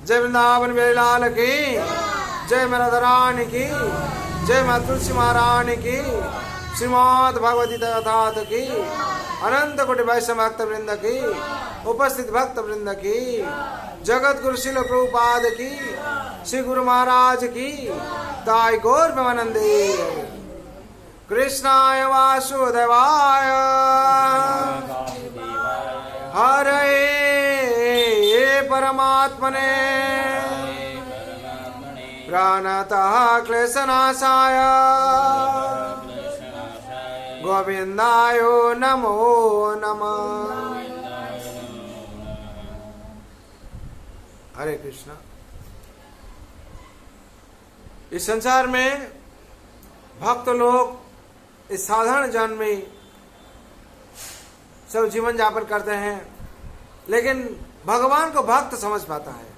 जय वृंदावन बिहारी लाल की, जय मेरा रानी की, जय माँ तुलसी महारानी की, श्रीमद् भगवती तथात की, अनंत कोटि वैष्णव भक्त वृंद की, उपस्थित भक्त वृंद की, जगत गुरु श्रील प्रभुपाद की, श्री गुरु महाराज की, ताई गौर प्रेमानंदे। कृष्णाय वासुदेवाय हरे परमात्मने प्रणतः क्लेशनाशाय गोविंदाय नमो नमः। हरे कृष्णा। इस संसार में भक्त लोग इस साधारण जन्म में सब जीवन यापन करते हैं, लेकिन भगवान को भक्त समझ पाता है।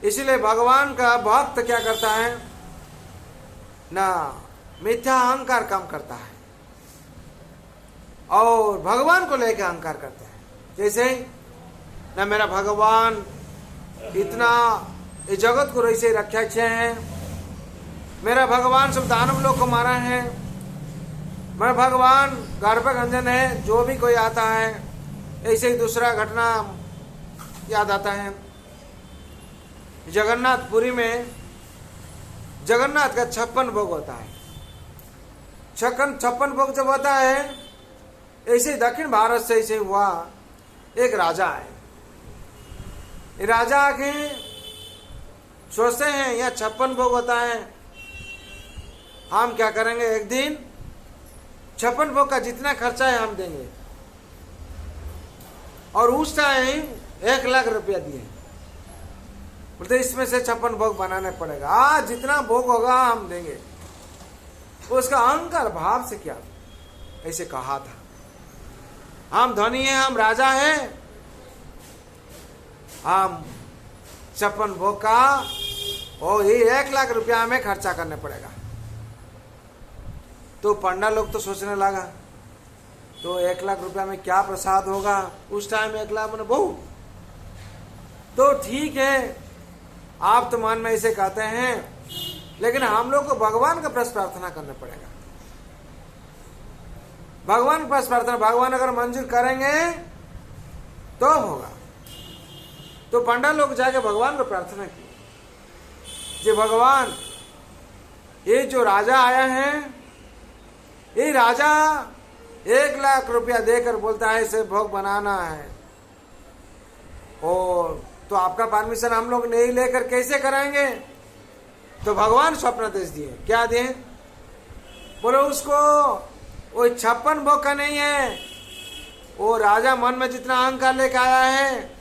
इसलिए भगवान का भक्त क्या करता है ना, मिथ्या अहंकार कम करता है और भगवान को लेकर अहंकार करता है। जैसे ना मेरा भगवान इतना इस जगत को ऐसे रक्षा हैं, मेरा भगवान सब दानव लोग को मारा है, मेरा भगवान गर्भगंजन है, जो भी कोई आता है ऐसे ही दूसरा घटना याद आता है। जगन्नाथपुरी में जगन्नाथ का 56 भोग होता है। 56 भोग जब होता है, ऐसे दक्षिण भारत से ऐसे हुआ। एक राजा है, राजा के सोचते हैं यहाँ 56 भोग होता है, हम क्या करेंगे, एक दिन 56 भोग का जितना खर्चा है हम देंगे। और उस टाइम 1 लाख रुपया दिए, बोलते इसमें से 56 भोग बनाने पड़ेगा, आज जितना भोग होगा हम देंगे। उसका अहंकार भाव से क्या ऐसे कहा था, हम धनी हैं, हम राजा हैं, हम 56 भोग का और ये 1 लाख रुपया हमें खर्चा करने पड़ेगा। तो पंडा लोग तो सोचने लगा, तो 1 लाख रुपया में क्या प्रसाद होगा, उस टाइम 1 लाख मैंने बहुत, तो ठीक है आप तो मन में ऐसे कहते हैं, लेकिन हम लोग को भगवान का पास प्रार्थना करना पड़ेगा। भगवान के पास प्रार्थना, भगवान अगर मंजूर करेंगे तो होगा। तो पंडा लोग जाके भगवान को प्रार्थना की, जे भगवान ये जो राजा आया है, ये राजा 1 लाख रुपया देकर बोलता है इसे भोग बनाना है, और तो आपका परमिशन हम लोग नहीं लेकर कैसे कराएंगे। तो भगवान स्वप्न देश दिए, क्या दिए, बोलो उसको वो 56 भोग का नहीं है, वो राजा मन में जितना अहंकार लेकर आया है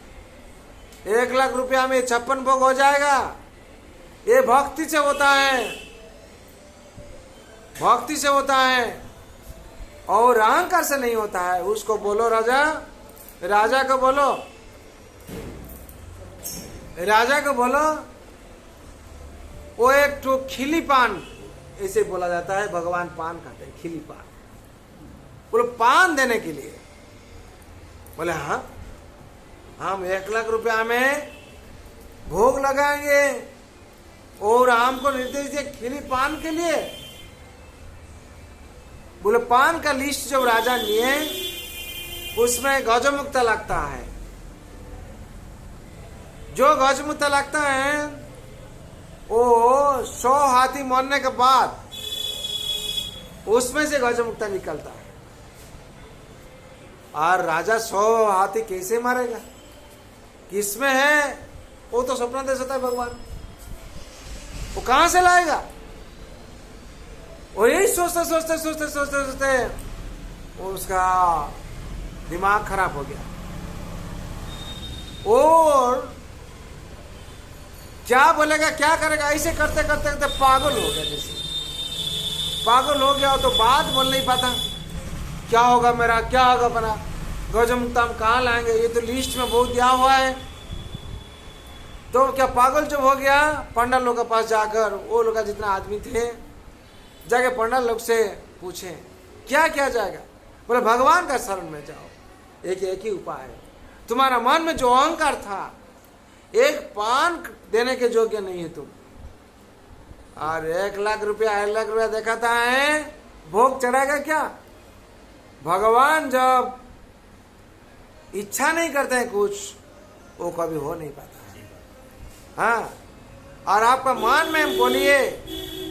1 लाख रुपया में 56 भोग हो जाएगा। ये भक्ति से होता है, भक्ति से होता है और अहंकार से नहीं होता है। उसको बोलो राजा, राजा को बोलो, राजा को बोलो वो एक तो खिली पान, ऐसे बोला जाता है, भगवान पान खाते हैं, खिली पान, बोलो पान देने के लिए। बोले हाँ, हम 1 लाख रुपया में भोग लगाएंगे और हमको निर्देश दिए खिली पान के लिए। बोले पान का लिस्ट जब राजा लिए, उसमें गजमुक्ता लगता है, जो गजमुक्ता लगता है वो 100 हाथी मरने के बाद उसमें से गजमुक्ता निकलता है। और राजा 100 हाथी कैसे मारेगा, किसमें है, वो तो सपना दे सकता है भगवान, वो कहां से लाएगा। और यही सोचते सोचते सोचते सोचते सोचते उसका दिमाग खराब हो गया और क्या बोलेगा क्या करेगा, ऐसे करते करते करते पागल हो गया। जैसे पागल हो गया तो बात बोल नहीं पाता, क्या होगा मेरा, क्या होगा बना, गजमुक्ता हम कहाँ लाएंगे, ये तो लिस्ट में बहुत दिया हुआ है। तो क्या पागल जब हो गया, पंडा लोग के पास जाकर, वो लोग जितना आदमी थे, जाके पंडा लोग से पूछे क्या किया जाएगा। बोले भगवान का शरण में जाओ, एक ही उपाय है। तुम्हारा मन में जो अहंकार था एक पान देने के योग्य नहीं है तुम। और 1,00,000 रुपया 1,00,000 रुपया दिखाता है, भोग चढ़ाएगा क्या? भगवान जब इच्छा नहीं करते हैं कुछ, वो कभी हो नहीं पाता है। हाँ, और आपका मन में हम बोलिए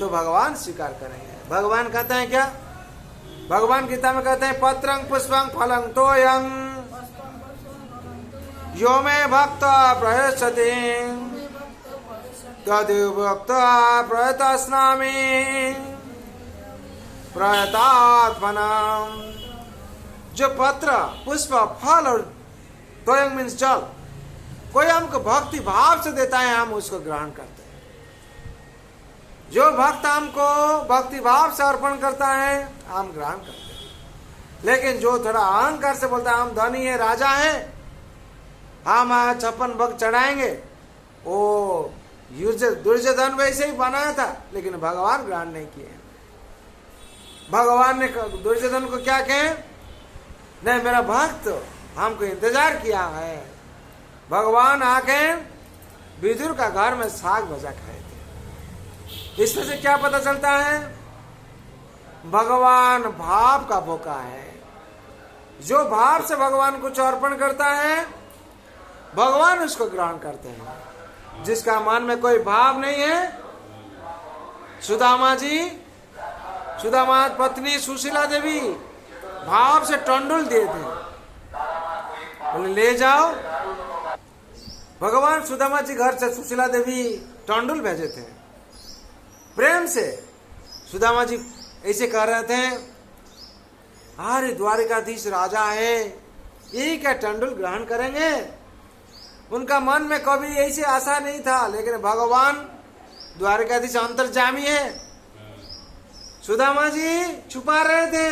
तो भगवान स्वीकार करेंगे। भगवान कहते हैं क्या? भगवान गीता में कहते हैं पत्रं पुष्पं फलं तोयं यो मे भक्त प्रयच्छति तदेव भक्त प्रयतस्नामि प्रयतात्मना। जो पत्र, पुष्प, फल और तोयं मीन्स जल, कोई हमको भक्ति भाव से देता है, हम उसको ग्रहण करते हैं। जो भक्त हमको भक्ति भाव से अर्पण करता है, हम ग्रहण करते हैं। लेकिन जो थोड़ा अहंकार से बोलता है हम धनी है, राजा है, हम 56 भोग चढ़ाएंगे, वो दुर्योधन वैसे ही बनाया था, लेकिन भगवान ग्रहण नहीं किए। भगवान ने दुर्योधन को क्या कहे? नहीं, मेरा भक्त हमको इंतजार किया है। भगवान आके विदुर का घर में साग भजा खाए थे। इसमें से क्या पता चलता है? भगवान भाव का भूखा है। जो भाव से भगवान कुछ अर्पण करता है, भगवान उसको ग्रहण करते हैं। जिसका मन में कोई भाव नहीं है, सुदामा जी, सुदामा पत्नी सुशीला देवी भाव से टंडुल दिए थे, बोले ले जाओ। भगवान सुदामा जी घर से सुशीला देवी टंडुल भेजे थे प्रेम से। सुदामा जी ऐसे कह रहे थे, अरे द्वारिकाधीश राजा है, यही क्या टंडुल ग्रहण करेंगे? उनका मन में कभी ऐसे आशा नहीं था, लेकिन भगवान द्वारिकाधीश अंतर्जामी है। सुदामा जी छुपा रहे थे,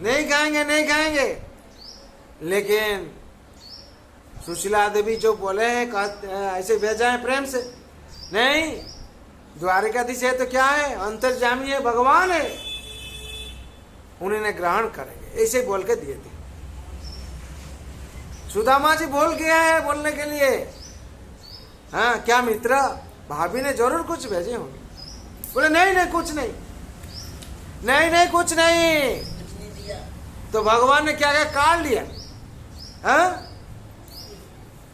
नहीं खाएंगे नहीं खाएंगे, लेकिन सुशीला देवी जो बोले हैं ऐसे भेजा है प्रेम से, नहीं द्वारिकाधीश है तो क्या है, अंतर्जामी है, भगवान है, उन्होंने ग्रहण करेंगे, ऐसे बोल के दिए थे। सुदामा जी बोल गया है बोलने के लिए। हाँ, क्या मित्र, भाभी ने जरूर कुछ भेजे होंगे। बोले नहीं नहीं कुछ नहीं, नहीं नहीं कुछ नहीं। तो भगवान ने क्या क्या काट लिया? हाँ,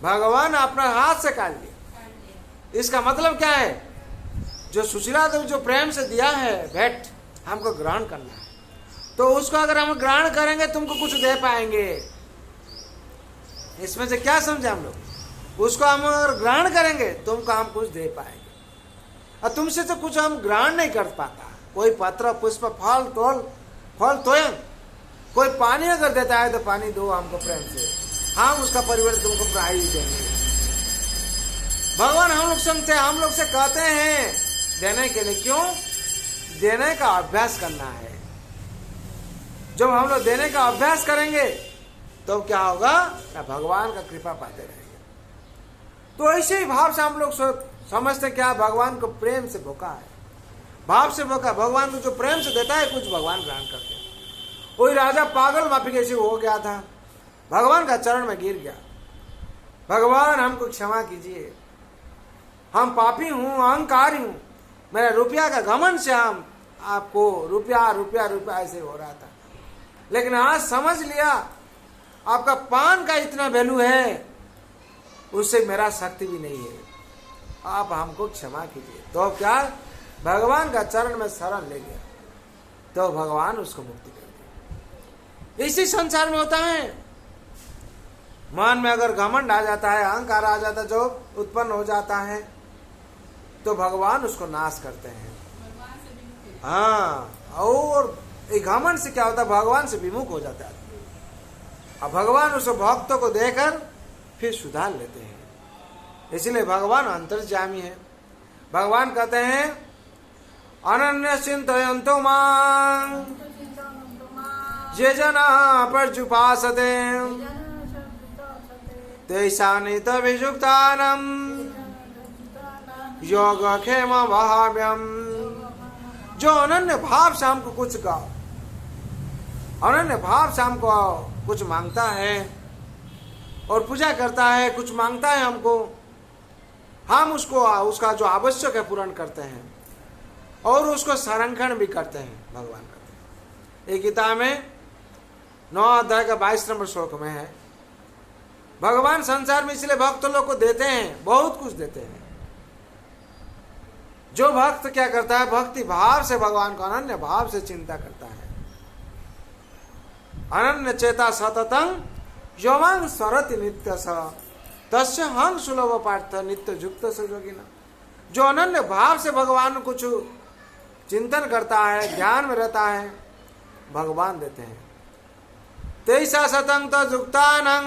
भगवान अपना हाथ से काट लिया। इसका मतलब क्या है? जो सुशीला देवी जो प्रेम से दिया है भेंट, हमको ग्रहण करना है, तो उसको अगर हम ग्रहण करेंगे तुमको कुछ दे पाएंगे। इसमें से क्या समझे हम लोग? उसको हम अगर ग्रहण करेंगे तुमको हम कुछ दे पाएंगे, और तुमसे तो कुछ हम ग्रहण नहीं कर पाता। कोई पत्र, पुष्प, फल तोयं, कोई पानी अगर देता है तो पानी दो हमको प्रेम से, हम उसका परिवर्तन तुमको प्राइज देंगे। भगवान हम लोग समझते, हम लोग से कहते हैं देने के लिए। क्यों? देने का अभ्यास करना है। जब हम लोग देने का अभ्यास करेंगे तो क्या होगा? भगवान का कृपा पाते रहेंगे। तो ऐसे ही भाव से हम लोग समझते क्या, भगवान को प्रेम से भूखा है, भाव से भूखा। भगवान को जो प्रेम से देता है कुछ भगवान ग्रहण करते हैं। कोई राजा पागल माफी कैसे हो गया था, भगवान का चरण में गिर गया, भगवान हमको क्षमा कीजिए, हम पापी हूँ, अहंकारी हूँ, मेरा रुपया का घमंड से हम आपको रुपया रुपया रुपया ऐसे हो रहा था, लेकिन आज समझ लिया आपका पान का इतना वैल्यू है, उससे मेरा शक्ति भी नहीं है, आप हमको क्षमा कीजिए। तो क्या? भगवान का चरण में शरण ले गया, तो भगवान उसको मुक्ति कर दिया। इसी संसार में होता है। मन में अगर घमंड आ जाता है, अहंकार आ जाता है, जो उत्पन्न हो जाता है, तो भगवान उसको नाश करते हैं। हाँ, और घमंड से क्या होता है? भगवान से विमुख हो जाता है। अब भगवान उस भक्तों को देकर फिर सुधार लेते हैं। इसलिए भगवान अंतर्यामी है। भगवान कहते हैं अनन्य चिंतयन्तो मां ये जना पर्युपासते तेषानित विजुक्तानां योगक्षेम वहाम्यहम्। जो अनन्य भाव से हमको कुछ गाओ, अनन्य भाव से हमको कुछ मांगता है और पूजा करता है, कुछ मांगता है हमको, हम उसको उसका जो आवश्यक है पूर्ण करते हैं और उसको संरक्षण भी करते हैं। भगवान करते हैं। एक गीता में 9 अध्याय का 22 नंबर श्लोक में है, भगवान संसार में इसलिए भक्त लोग को देते हैं, बहुत कुछ देते हैं। जो भक्त क्या करता है, भक्ति भाव से भगवान को अनन्य भाव से चिंता करता है। अनन्य चेता सततं यौवांग स्वरति नित्य स तस्य हंग सुलभ पार्थ नित्य युक्त सुयोगिना। जो अनन्य भाव से भगवान को कुछ चिंतन करता है, ज्ञान में रहता है, भगवान देते हैं। तेईसा सतं तो युक्तानं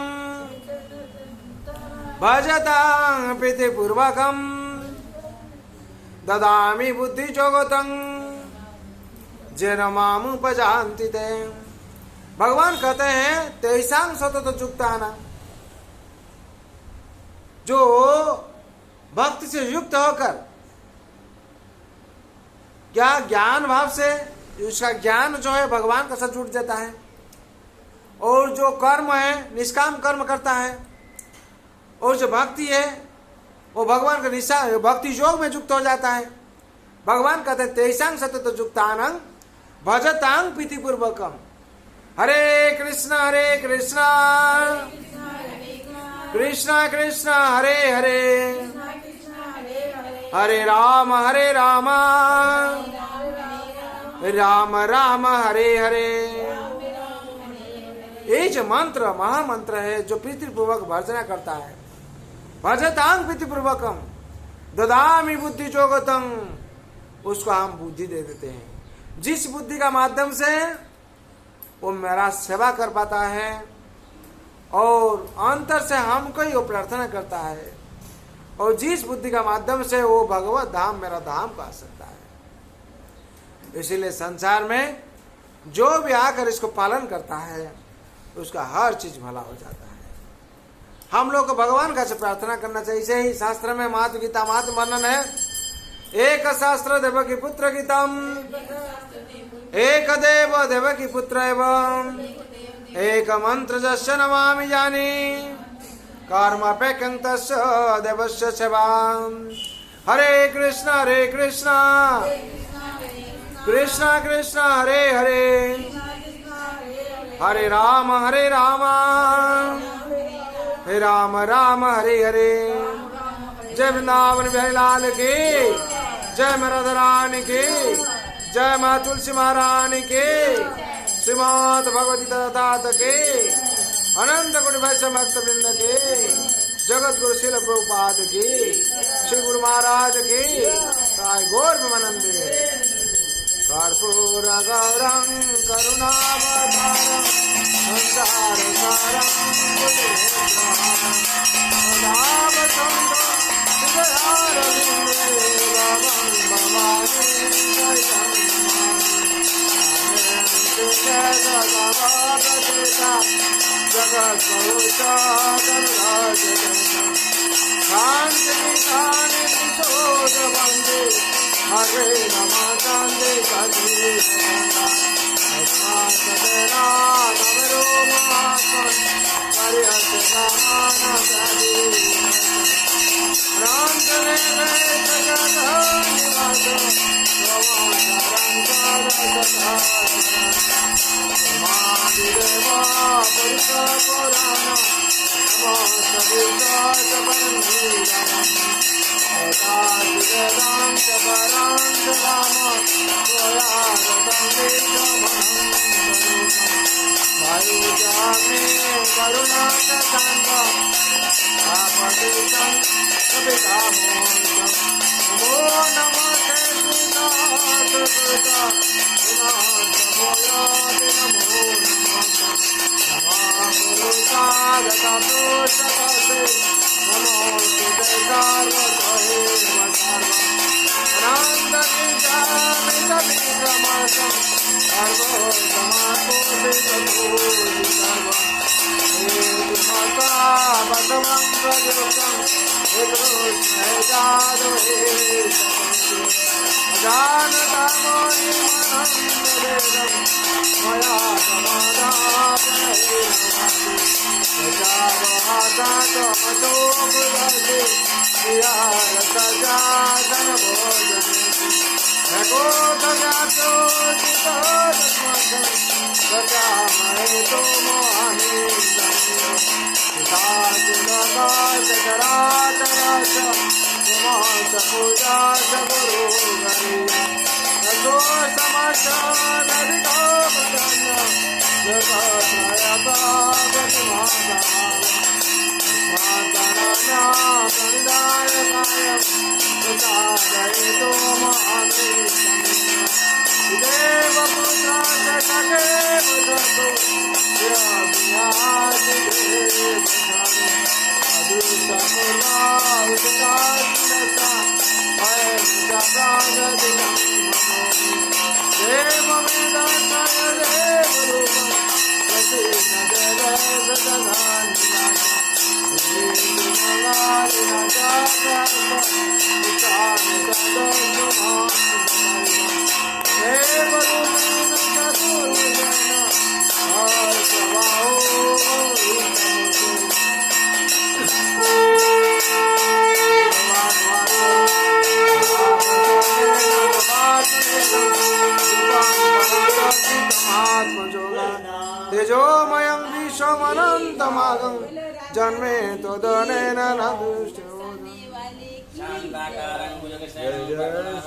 भजतां प्रीति पूर्वकं ददामि बुद्धि जोगतं जेन मामुपजान्ति ते। भगवान कहते हैं तेईसां सतत युक्तानां, जो भक्ति से युक्त होकर क्या ज्ञान भाव से उसका ज्ञान जो है भगवान का साथ जुड़ जाता है, और जो कर्म है निष्काम कर्म करता है, और जो भक्ति है वो भगवान का निशा भक्ति योग में युक्त हो जाता है। भगवान कहते हैं तेईसां सतत युक्तानां भजतां प्रीति पूर्वकम। हरे कृष्ण कृष्ण कृष्ण हरे हरे, हरे राम राम राम हरे हरे। ये जो मंत्र महामंत्र है, जो प्रीति पूर्वक भजना करता है, भजतां प्रीति पूर्वकम ददामि बुद्धि जोगतं, उसको हम बुद्धि दे देते हैं। जिस बुद्धि का माध्यम से वो मेरा सेवा कर पाता है और अंतर से हमको ही वो प्रार्थना करता है, और जिस बुद्धि का माध्यम से वो भगवत धाम मेरा धाम पा सकता है। इसीलिए संसार में जो भी आकर इसको पालन करता है उसका हर चीज भला हो जाता है। हम लोग को भगवान का से प्रार्थना करना चाहिए। इसे ही शास्त्र में मातु गीता मातु वर्णन है, एक शास्त्र देवकी पुत्र गीतम, एक देव देवकी पुत्र एवं एक मंत्र जस्य नमामि जानी कर्मपेकं तस्य देवस्य सेवां। हरे कृष्ण कृष्ण कृष्ण हरे हरे, हरे राम राम हरे हरे। जय वृंदावन बिहारी लाल की जय, राधा रानी की जय, माँ तुलसी महारानी की, श्रीमद् भगवती तथात के, अनंत कोटि वैष्णव भक्त वृंद के, जगत गुरु शिल प्रभुपाद की, श्री गुरु महाराज की, साई गौर प्रेमानंदे। कर्पूर गौरं करुणावतारं संसार सारं हरे नमः कांदे काजी सदना नमरो महात्मन हरिहत नाम काजी रामचरे में जगत निवास महादेवा पुरुष पुराण वेदांत परांत राम वायु जामे करुणा कांत आपतितं कपितामोक्तं नमो नमस्ते श्रीनाथ कृता नमोयाति नमो नमः गुरुसागता दोषकसे नमोस्तुते सर्वतोहे अनन्तविद्यामितविक्रमसं सर्वोत्तमापूजितभूषितम् बसवं प्रयुक्तं विकृष्णैजादुहे अजानतामोनिमनन्दवेदं मया समादापयेन शासन भोजन नको दगातो सचामय तो मोहानी पूजा गुरु गो समस्या तेजोमयं विश्वमनन्तमागं जन्मे त्वदनेन न दुष्टो शान्ताकारं भुजगशयनं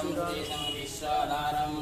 विश्वाधारं